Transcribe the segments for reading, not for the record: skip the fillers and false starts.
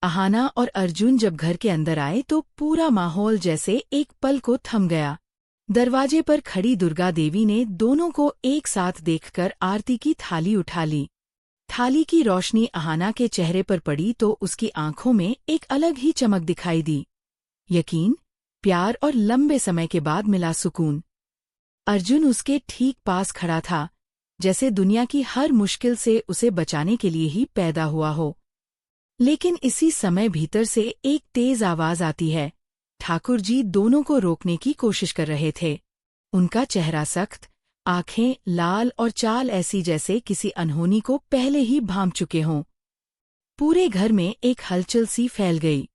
अहाना और अर्जुन जब घर के अंदर आए तो पूरा माहौल जैसे एक पल को थम गया। दरवाजे पर खड़ी दुर्गा देवी ने दोनों को एक साथ देखकर आरती की थाली उठा ली। थाली की रोशनी अहाना के चेहरे पर पड़ी तो उसकी आंखों में एक अलग ही चमक दिखाई दी। यकीन, प्यार और लंबे समय के बाद मिला सुकून। अर्जुन उसके ठीक पास खड़ा था, जैसे दुनिया की हर मुश्किल से उसे बचाने के लिए ही पैदा हुआ हो। लेकिन इसी समय भीतर से एक तेज आवाज आती है। ठाकुर जी दोनों को रोकने की कोशिश कर रहे थे। उनका चेहरा सख्त, आंखें लाल और चाल ऐसी जैसे किसी अनहोनी को पहले ही भांप चुके हों। पूरे घर में एक हलचल सी फैल गई।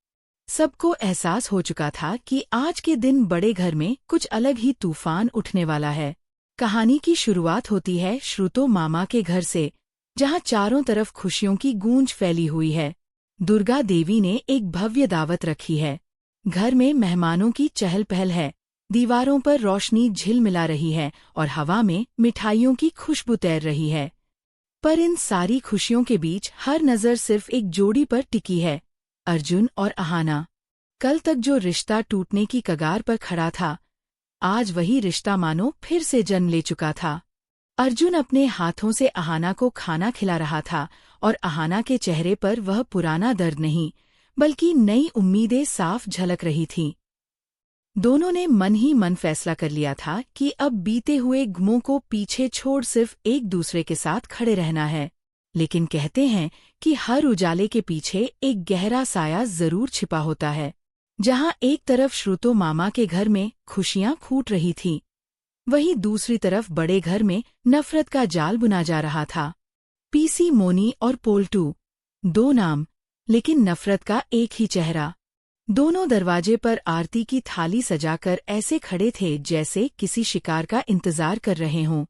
सबको एहसास हो चुका था कि आज के दिन बड़े घर में कुछ अलग ही तूफान उठने वाला है। कहानी की शुरुआत होती है श्रुतो मामा के घर से, जहां चारों तरफ खुशियों की गूंज फैली हुई है। दुर्गा देवी ने एक भव्य दावत रखी है। घर में मेहमानों की चहल पहल है। दीवारों पर रोशनी झिलमिला रही है और हवा में मिठाइयों की खुशबू तैर रही है। पर इन सारी खुशियों के बीच हर नज़र सिर्फ एक जोड़ी पर टिकी है, अर्जुन और अहाना। कल तक जो रिश्ता टूटने की कगार पर खड़ा था, आज वही रिश्ता मानो फिर से जन्म ले चुका था। अर्जुन अपने हाथों से अहाना को खाना खिला रहा था और अहाना के चेहरे पर वह पुराना दर्द नहीं, बल्कि नई उम्मीदें साफ झलक रही थीं। दोनों ने मन ही मन फैसला कर लिया था कि अब बीते हुए गमों को पीछे छोड़ सिर्फ एक दूसरे के साथ खड़े रहना है। लेकिन कहते हैं कि हर उजाले के पीछे एक गहरा साया जरूर छिपा होता है। जहां एक तरफ श्रुतो मामा के घर में खुशियां फूट रही थीं, वहीं दूसरी तरफ बड़े घर में नफरत का जाल बुना जा रहा था। पीसी मोनी और पोल्टू, दो नाम, लेकिन नफरत का एक ही चेहरा। दोनों दरवाजे पर आरती की थाली सजाकर ऐसे खड़े थे जैसे किसी शिकार का इंतजार कर रहे हों।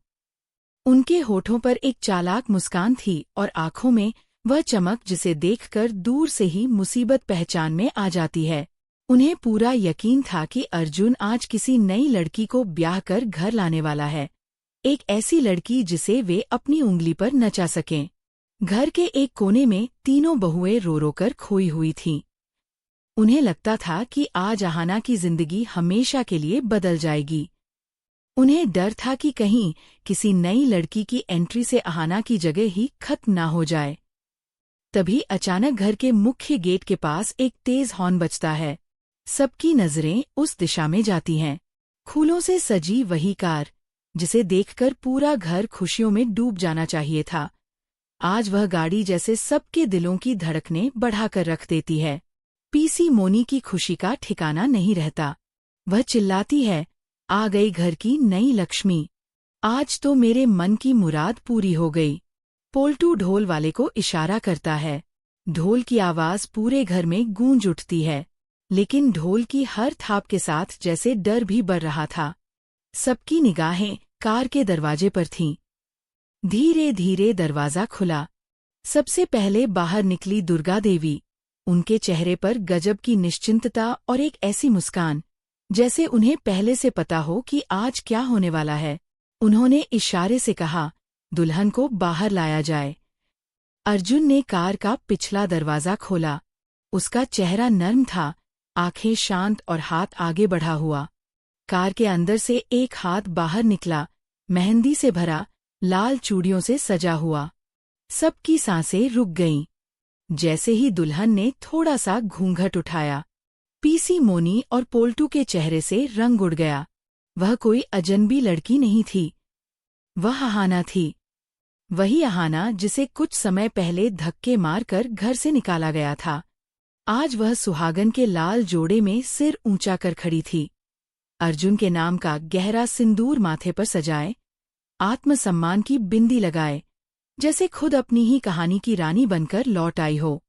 उनके होठों पर एक चालाक मुस्कान थी और आंखों में वह चमक जिसे देखकर दूर से ही मुसीबत पहचान में आ जाती है। उन्हें पूरा यकीन था कि अर्जुन आज किसी नई लड़की को ब्याह कर घर लाने वाला है। एक ऐसी लड़की जिसे वे अपनी उंगली पर नचा सकें। घर के एक कोने में तीनों बहुएं रो रो कर खोई हुई थीं। उन्हें लगता था कि आज अहाना की जिंदगी हमेशा के लिए बदल जाएगी। उन्हें डर था कि कहीं किसी नई लड़की की एंट्री से अहाना की जगह ही खत्म ना हो जाए। तभी अचानक घर के मुख्य गेट के पास एक तेज हॉर्न बजता है। सबकी नजरें उस दिशा में जाती हैं। फूलों से सजी वही कार, जिसे देखकर पूरा घर खुशियों में डूब जाना चाहिए था, आज वह गाड़ी जैसे सबके दिलों की धड़कनें बढ़ाकर रख देती है। पीसी मोनी की खुशी का ठिकाना नहीं रहता। वह चिल्लाती है, आ गई घर की नई लक्ष्मी। आज तो मेरे मन की मुराद पूरी हो गई। पोल्टू ढोल वाले को इशारा करता है। ढोल की आवाज पूरे घर में गूंज उठती है, लेकिन ढोल की हर थाप के साथ जैसे डर भी बढ़ रहा था। सबकी निगाहें कार के दरवाजे पर थीं। धीरे धीरे दरवाजा खुला। सबसे पहले बाहर निकली दुर्गा देवी। उनके चेहरे पर गजब की निश्चिंतता और एक ऐसी मुस्कान, जैसे उन्हें पहले से पता हो कि आज क्या होने वाला है। उन्होंने इशारे से कहा, दुल्हन को बाहर लाया जाए। अर्जुन ने कार का पिछला दरवाजा खोला। उसका चेहरा नर्म था, आंखें शांत और हाथ आगे बढ़ा हुआ। कार के अंदर से एक हाथ बाहर निकला, मेहंदी से भरा, लाल चूड़ियों से सजा हुआ। सबकी सांसें रुक गईं। जैसे ही दुल्हन ने थोड़ा सा घूंघट उठाया, पीसी मोनी और पोल्टू के चेहरे से रंग उड़ गया। वह कोई अजनबी लड़की नहीं थी, वह अहाना थी। वही अहाना जिसे कुछ समय पहले धक्के मारकर घर से निकाला गया था। आज वह सुहागन के लाल जोड़े में सिर ऊंचा कर खड़ी थी। अर्जुन के नाम का गहरा सिंदूर माथे पर सजाए, आत्मसम्मान की बिंदी लगाए, जैसे खुद अपनी ही कहानी की रानी बनकर लौट आई हो।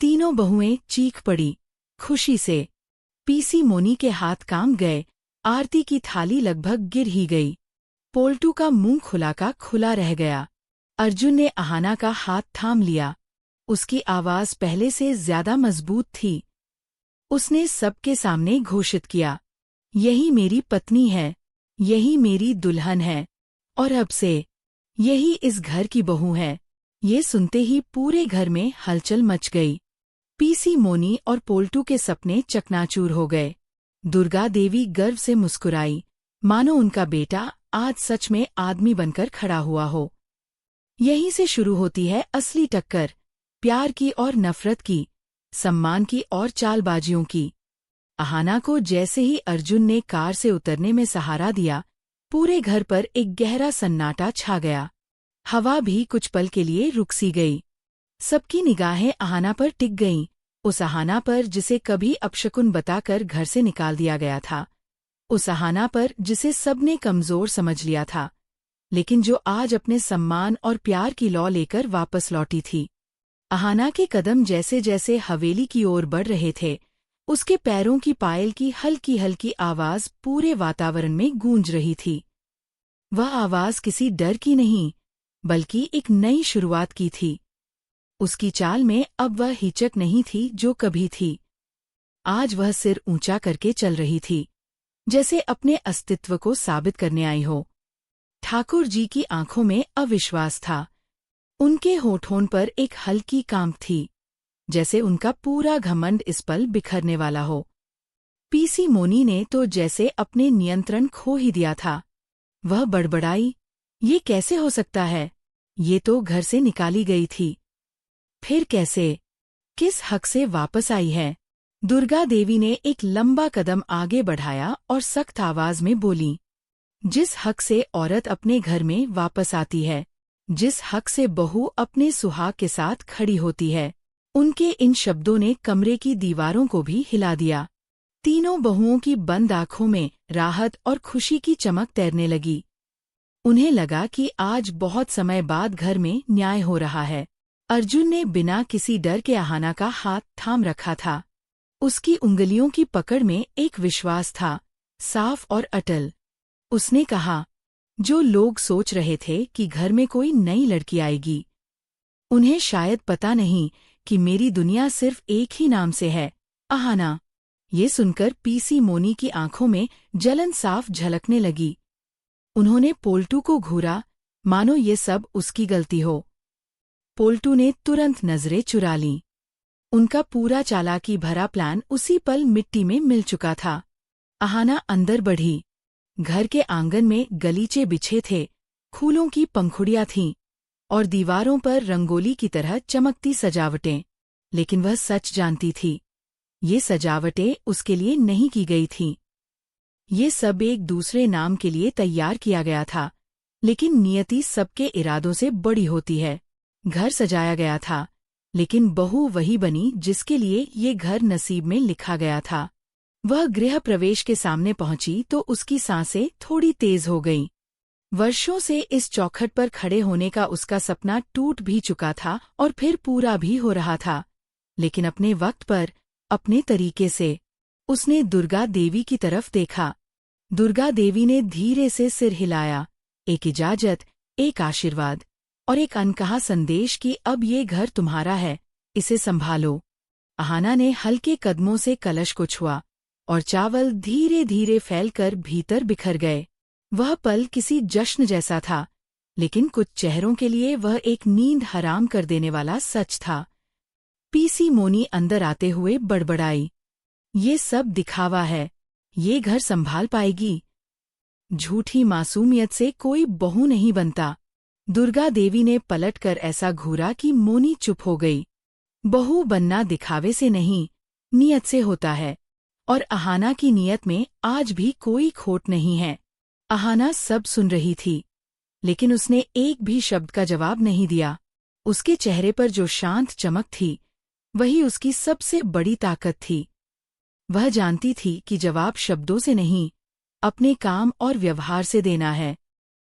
तीनों बहुएं चीख पड़ी, खुशी से। पीसी मोनी के हाथ काम गए, आरती की थाली लगभग गिर ही गई। पोल्टू का मुंह खुला का खुला रह गया। अर्जुन ने अहाना का हाथ थाम लिया। उसकी आवाज पहले से ज्यादा मजबूत थी। उसने सबके सामने घोषित किया, यही मेरी पत्नी है, यही मेरी दुल्हन है, और अब से यही इस घर की बहू है। ये सुनते ही पूरे घर में हलचल मच गई। पीसी मोनी और पोल्टू के सपने चकनाचूर हो गए। दुर्गा देवी गर्व से मुस्कुराई, मानो उनका बेटा आज सच में आदमी बनकर खड़ा हुआ हो। यहीं से शुरू होती है असली टक्कर, प्यार की और नफरत की, सम्मान की और चालबाजियों की। अहाना को जैसे ही अर्जुन ने कार से उतरने में सहारा दिया, पूरे घर पर एक गहरा सन्नाटा छा गया। हवा भी कुछ पल के लिए रुक सी गई। सबकी निगाहें अहाना पर टिक गईं, उस अहाना पर जिसे कभी अपशकुन बताकर घर से निकाल दिया गया था, उस अहाना पर जिसे सबने कमजोर समझ लिया था, लेकिन जो आज अपने सम्मान और प्यार की लौ लेकर वापस लौटी थी। अहाना के कदम जैसे जैसे हवेली की ओर बढ़ रहे थे, उसके पैरों की पायल की हल्की हल्की आवाज पूरे वातावरण में गूंज रही थी। वह आवाज किसी डर की नहीं, बल्कि एक नई शुरुआत की थी। उसकी चाल में अब वह हिचक नहीं थी जो कभी थी। आज वह सिर ऊंचा करके चल रही थी, जैसे अपने अस्तित्व को साबित करने आई हो। ठाकुर जी की आंखों में अविश्वास था। उनके होठों पर एक हल्की कांप थी, जैसे उनका पूरा घमंड इस पल बिखरने वाला हो। पीसी मोनी ने तो जैसे अपने नियंत्रण खो ही दिया था। वह बड़बड़ाई, ये कैसे हो सकता है? ये तो घर से निकाली गई थी। फिर कैसे? किस हक से वापस आई है? दुर्गा देवी ने एक लंबा कदम आगे बढ़ाया और सख्त आवाज में बोली, जिस हक से औरत अपने घर में वापस आती है, जिस हक से बहू अपने सुहाग के साथ खड़ी होती है। उनके इन शब्दों ने कमरे की दीवारों को भी हिला दिया। तीनों बहुओं की बंद आंखों में राहत और खुशी की चमक तैरने लगी। उन्हें लगा कि आज बहुत समय बाद घर में न्याय हो रहा है। अर्जुन ने बिना किसी डर के अहाना का हाथ थाम रखा था। उसकी उंगलियों की पकड़ में एक विश्वास था, साफ और अटल। उसने कहा, जो लोग सोच रहे थे कि घर में कोई नई लड़की आएगी, उन्हें शायद पता नहीं कि मेरी दुनिया सिर्फ एक ही नाम से है, अहाना। ये सुनकर पीसी मोनी की आंखों में जलन साफ झलकने लगी। उन्होंने पोल्टू को घूरा, मानो ये सब उसकी गलती हो। पोल्टू ने तुरंत नजरें चुरा लीं। उनका पूरा चालाकी भरा प्लान उसी पल मिट्टी में मिल चुका था। अहाना अंदर बढ़ी। घर के आंगन में गलीचे बिछे थे, फूलों की पंखुड़ियां थीं और दीवारों पर रंगोली की तरह चमकती सजावटें। लेकिन वह सच जानती थी, ये सजावटें उसके लिए नहीं की गई थीं। ये सब एक दूसरे नाम के लिए तैयार किया गया था, लेकिन नियति सबके इरादों से बड़ी होती है। घर सजाया गया था, लेकिन बहू वही बनी जिसके लिए ये घर नसीब में लिखा गया था। वह गृह प्रवेश के सामने पहुंची तो उसकी सांसें थोड़ी तेज हो गईं। वर्षों से इस चौखट पर खड़े होने का उसका सपना टूट भी चुका था और फिर पूरा भी हो रहा था, लेकिन अपने वक्त पर, अपने तरीके से। उसने दुर्गा देवी की तरफ देखा। दुर्गा देवी ने धीरे से सिर हिलाया, एक इजाजत, एक आशीर्वाद और एक अनकहा संदेश कि अब ये घर तुम्हारा है, इसे संभालो। अहाना ने हल्के कदमों से कलश को छुआ और चावल धीरे धीरे फैलकर भीतर बिखर गए। वह पल किसी जश्न जैसा था, लेकिन कुछ चेहरों के लिए वह एक नींद हराम कर देने वाला सच था। पीसी मोनी अंदर आते हुए बड़बड़ाई, ये सब दिखावा है, ये घर संभाल पाएगी? झूठी मासूमियत से कोई बहू नहीं बनता। दुर्गा देवी ने पलटकर ऐसा घूरा कि मोनी चुप हो गई। बहू बनना दिखावे से नहीं, नियत से होता है, और अहाना की नियत में आज भी कोई खोट नहीं है। अहाना सब सुन रही थी, लेकिन उसने एक भी शब्द का जवाब नहीं दिया। उसके चेहरे पर जो शांत चमक थी, वही उसकी सबसे बड़ी ताकत थी। वह जानती थी कि जवाब शब्दों से नहीं, अपने काम और व्यवहार से देना है।